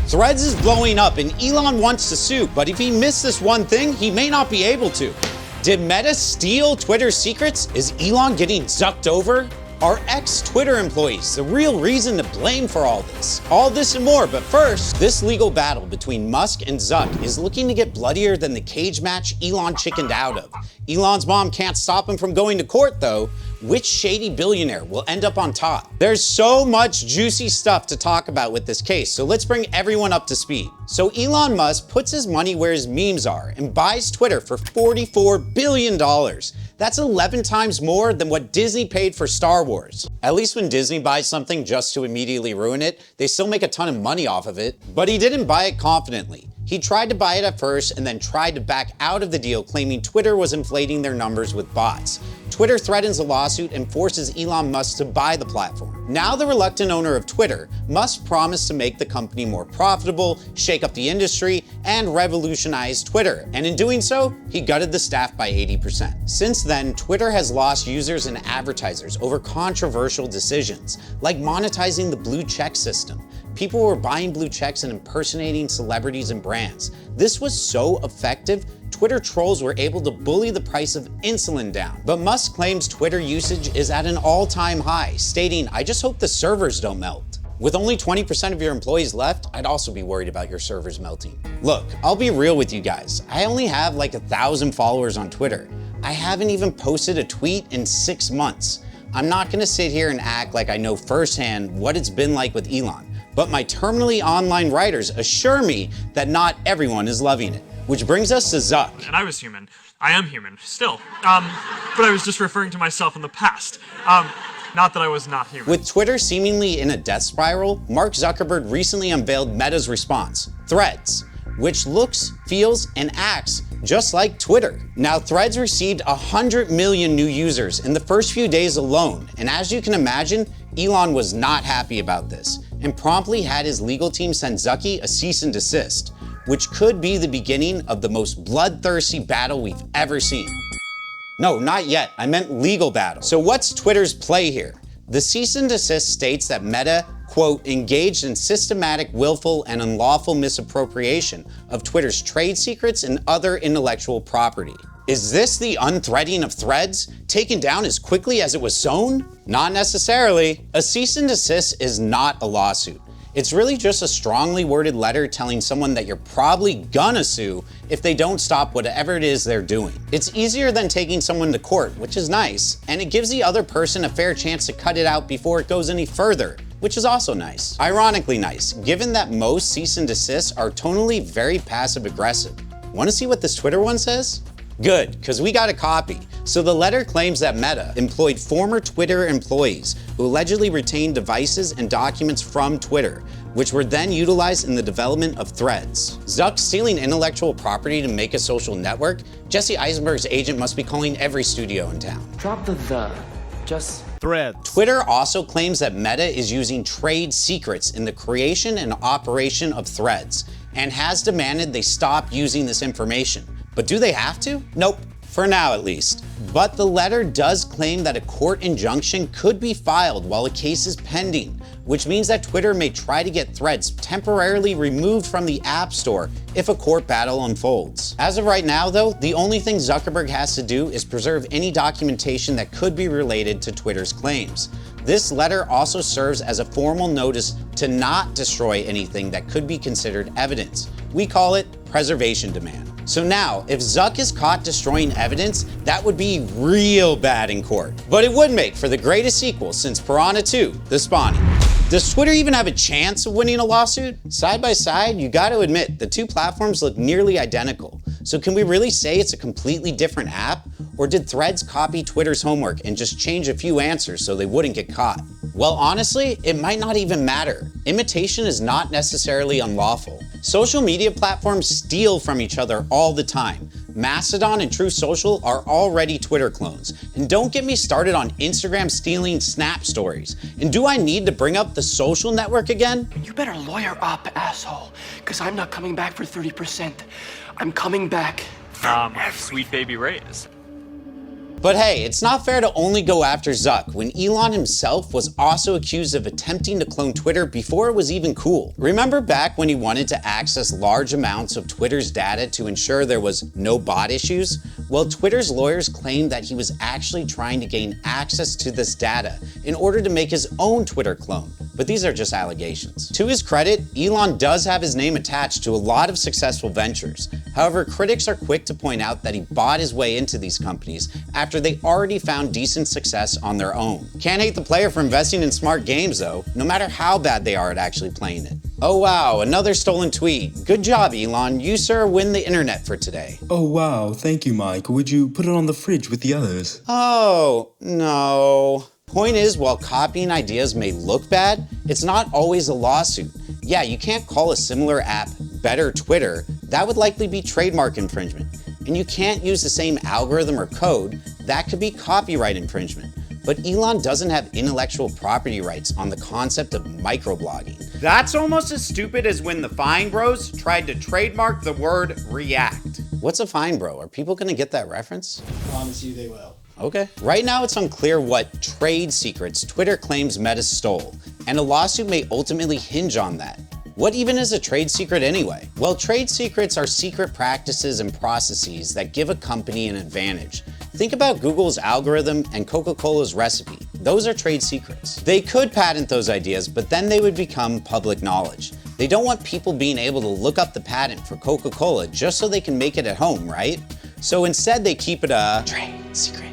Threads is blowing up and Elon wants to sue, but if he missed this one thing, he may not be able to. Did Meta steal Twitter's secrets? Is Elon getting zucked over? Are ex-Twitter employees the real reason to blame for all this? All this and more, but first, this legal battle between Musk and Zuck is looking to get bloodier than the cage match Elon chickened out of. Elon's mom can't stop him from going to court though. Which shady billionaire will end up on top? There's so much juicy stuff to talk about with this case, so let's bring everyone up to speed. So Elon Musk puts his money where his memes are and buys Twitter for $44 billion. That's 11 times more than what Disney paid for Star Wars. At least when Disney buys something just to immediately ruin it, they still make a ton of money off of it. But he didn't buy it confidently. He tried to buy it at first and then tried to back out of the deal, claiming Twitter was inflating their numbers with bots. Twitter threatens a lawsuit and forces Elon Musk to buy the platform. Now the reluctant owner of Twitter, Musk promised to make the company more profitable, shake up the industry, and revolutionize Twitter. And in doing so, he gutted the staff by 80%. Since then, Twitter has lost users and advertisers over controversial decisions, like monetizing the blue check system. People were buying blue checks and impersonating celebrities and brands. This was so effective, Twitter trolls were able to bully the price of insulin down. But Musk claims Twitter usage is at an all-time high, stating, "I just hope the servers don't melt." With only 20% of your employees left, I'd also be worried about your servers melting. Look, I'll be real with you guys. I only have like 1,000 followers on Twitter. I haven't even posted a tweet in 6 months. I'm not gonna sit here and act like I know firsthand what it's been like with Elon. But my terminally online writers assure me that not everyone is loving it. Which brings us to Zuck. And I was human. I am human, still. But I was just referring to myself in the past. Not that I was not human. With Twitter seemingly in a death spiral, Mark Zuckerberg recently unveiled Meta's response, Threads, which looks, feels, and acts just like Twitter. Now, Threads received 100 million new users in the first few days alone, and as you can imagine, Elon was not happy about this, and promptly had his legal team send Zucky a cease and desist, which could be the beginning of the most bloodthirsty battle we've ever seen. No, not yet, I meant legal battle. So what's Twitter's play here? The cease and desist states that Meta, quote, engaged in systematic, willful, and unlawful misappropriation of Twitter's trade secrets and other intellectual property. Is this the unthreading of Threads, taken down as quickly as it was sown? Not necessarily. A cease and desist is not a lawsuit. It's really just a strongly worded letter telling someone that you're probably gonna sue if they don't stop whatever it is they're doing. It's easier than taking someone to court, which is nice, and it gives the other person a fair chance to cut it out before it goes any further, which is also nice. Ironically nice, given that most cease and desists are tonally very passive aggressive. Wanna see what this Twitter one says? Good, because we got a copy. So the letter claims that Meta employed former Twitter employees who allegedly retained devices and documents from Twitter, which were then utilized in the development of Threads. Zuck stealing intellectual property to make a social network? Jesse Eisenberg's agent must be calling every studio in town. Drop just Threads. Twitter also claims that Meta is using trade secrets in the creation and operation of Threads, and has demanded they stop using this information. But do they have to? Nope, for now at least. But the letter does claim that a court injunction could be filed while a case is pending, which means that Twitter may try to get Threads temporarily removed from the App Store if a court battle unfolds. As of right now though, the only thing Zuckerberg has to do is preserve any documentation that could be related to Twitter's claims. This letter also serves as a formal notice to not destroy anything that could be considered evidence. We call it preservation demand. So now, if Zuck is caught destroying evidence, that would be real bad in court. But it would make for the greatest sequel since Piranha 2, The Spawning. Does Twitter even have a chance of winning a lawsuit? Side by side, you gotta admit, the two platforms look nearly identical. So can we really say it's a completely different app? Or did Threads copy Twitter's homework and just change a few answers so they wouldn't get caught? Well, honestly, it might not even matter. Imitation is not necessarily unlawful. Social media platforms steal from each other all the time. Mastodon and Truth Social are already Twitter clones. And don't get me started on Instagram stealing Snap stories. And do I need to bring up the social network again? You better lawyer up, asshole, because I'm not coming back for 30%. I'm coming back for everything. Sweet baby Rays. But hey, it's not fair to only go after Zuck when Elon himself was also accused of attempting to clone Twitter before it was even cool. Remember back when he wanted to access large amounts of Twitter's data to ensure there was no bot issues? Well, Twitter's lawyers claimed that he was actually trying to gain access to this data in order to make his own Twitter clone. But these are just allegations. To his credit, Elon does have his name attached to a lot of successful ventures. However, critics are quick to point out that he bought his way into these companies after they already found decent success on their own. Can't hate the player for investing in smart games though, no matter how bad they are at actually playing it. Oh wow, another stolen tweet. Good job, Elon. You, sir, win the internet for today. Oh wow, thank you, Mike. Would you put it on the fridge with the others? Oh, no. Point is, while copying ideas may look bad, it's not always a lawsuit. Yeah, you can't call a similar app Better Twitter. That would likely be trademark infringement. And you can't use the same algorithm or code. That could be copyright infringement. But Elon doesn't have intellectual property rights on the concept of microblogging. That's almost as stupid as when the Fine Bros tried to trademark the word react. What's a Fine Bro? Are people gonna get that reference? Promise you they will. Okay. Right now, it's unclear what trade secrets Twitter claims Meta stole, and a lawsuit may ultimately hinge on that. What even is a trade secret anyway? Well, trade secrets are secret practices and processes that give a company an advantage. Think about Google's algorithm and Coca-Cola's recipe. Those are trade secrets. They could patent those ideas, but then they would become public knowledge. They don't want people being able to look up the patent for Coca-Cola just so they can make it at home, right? So instead, they keep it a trade secret.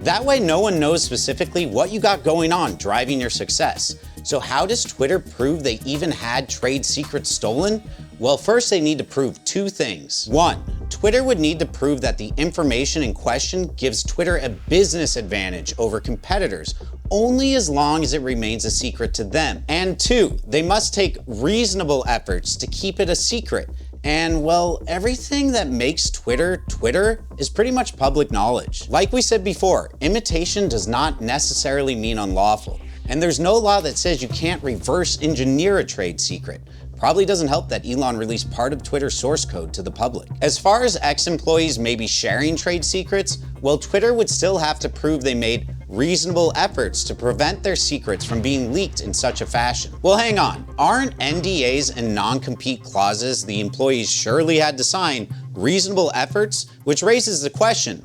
That way, no one knows specifically what you got going on driving your success. So how does Twitter prove they even had trade secrets stolen? Well, first they need to prove two things. One, Twitter would need to prove that the information in question gives Twitter a business advantage over competitors, only as long as it remains a secret to them. And two, they must take reasonable efforts to keep it a secret. And well, everything that makes Twitter Twitter is pretty much public knowledge. Like we said before, imitation does not necessarily mean unlawful. And there's no law that says you can't reverse engineer a trade secret. Probably doesn't help that Elon released part of Twitter's source code to the public. As far as ex-employees maybe sharing trade secrets, well, Twitter would still have to prove they made reasonable efforts to prevent their secrets from being leaked in such a fashion. Well, hang on. Aren't NDAs and non-compete clauses the employees surely had to sign reasonable efforts? Which raises the question,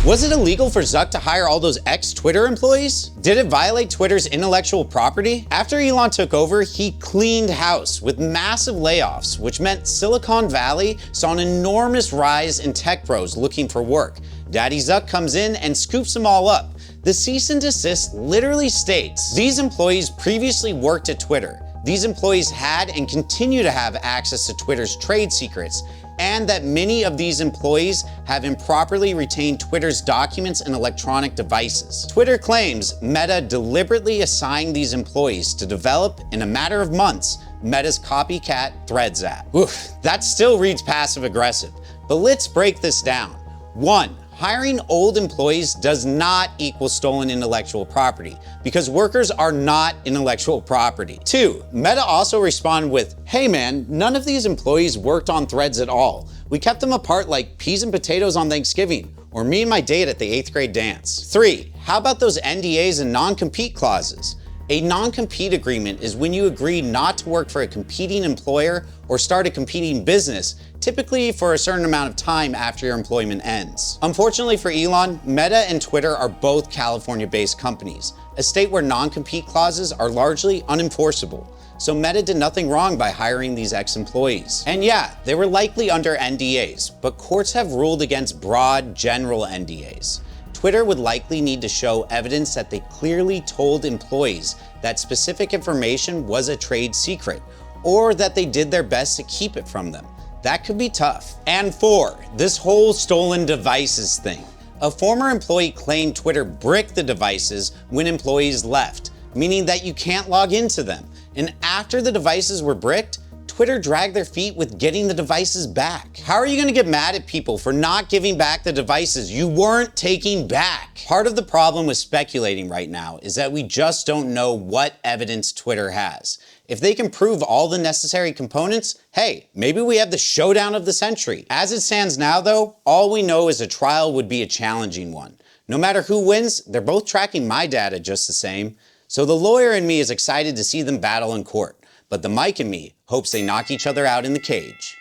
was it illegal for Zuck to hire all those ex-Twitter employees? Did it violate Twitter's intellectual property? After Elon took over, he cleaned house with massive layoffs, which meant Silicon Valley saw an enormous rise in tech bros looking for work. Daddy Zuck comes in and scoops them all up. The cease and desist literally states, these employees previously worked at Twitter. These employees had and continue to have access to Twitter's trade secrets, and that many of these employees have improperly retained Twitter's documents and electronic devices. Twitter claims Meta deliberately assigned these employees to develop, in a matter of months, Meta's copycat Threads app. Oof, that still reads passive-aggressive, but let's break this down. 1. Hiring old employees does not equal stolen intellectual property, because workers are not intellectual property. 2. Meta also responded with, hey man, none of these employees worked on Threads at all. We kept them apart like peas and potatoes on Thanksgiving, or me and my date at the 8th grade dance. 3. How about those NDAs and non-compete clauses? A non-compete agreement is when you agree not to work for a competing employer or start a competing business, typically for a certain amount of time after your employment ends. Unfortunately for Elon, Meta and Twitter are both California-based companies, a state where non-compete clauses are largely unenforceable. So Meta did nothing wrong by hiring these ex-employees. And yeah, they were likely under NDAs, but courts have ruled against broad, general NDAs. Twitter would likely need to show evidence that they clearly told employees that specific information was a trade secret, or that they did their best to keep it from them. That could be tough. And 4, this whole stolen devices thing. A former employee claimed Twitter bricked the devices when employees left, meaning that you can't log into them. And after the devices were bricked, Twitter dragged their feet with getting the devices back. How are you gonna get mad at people for not giving back the devices you weren't taking back? Part of the problem with speculating right now is that we just don't know what evidence Twitter has. If they can prove all the necessary components, hey, maybe we have the showdown of the century. As it stands now though, all we know is a trial would be a challenging one. No matter who wins, they're both tracking my data just the same. So the lawyer in me is excited to see them battle in court, but the Mike in me hopes they knock each other out in the cage.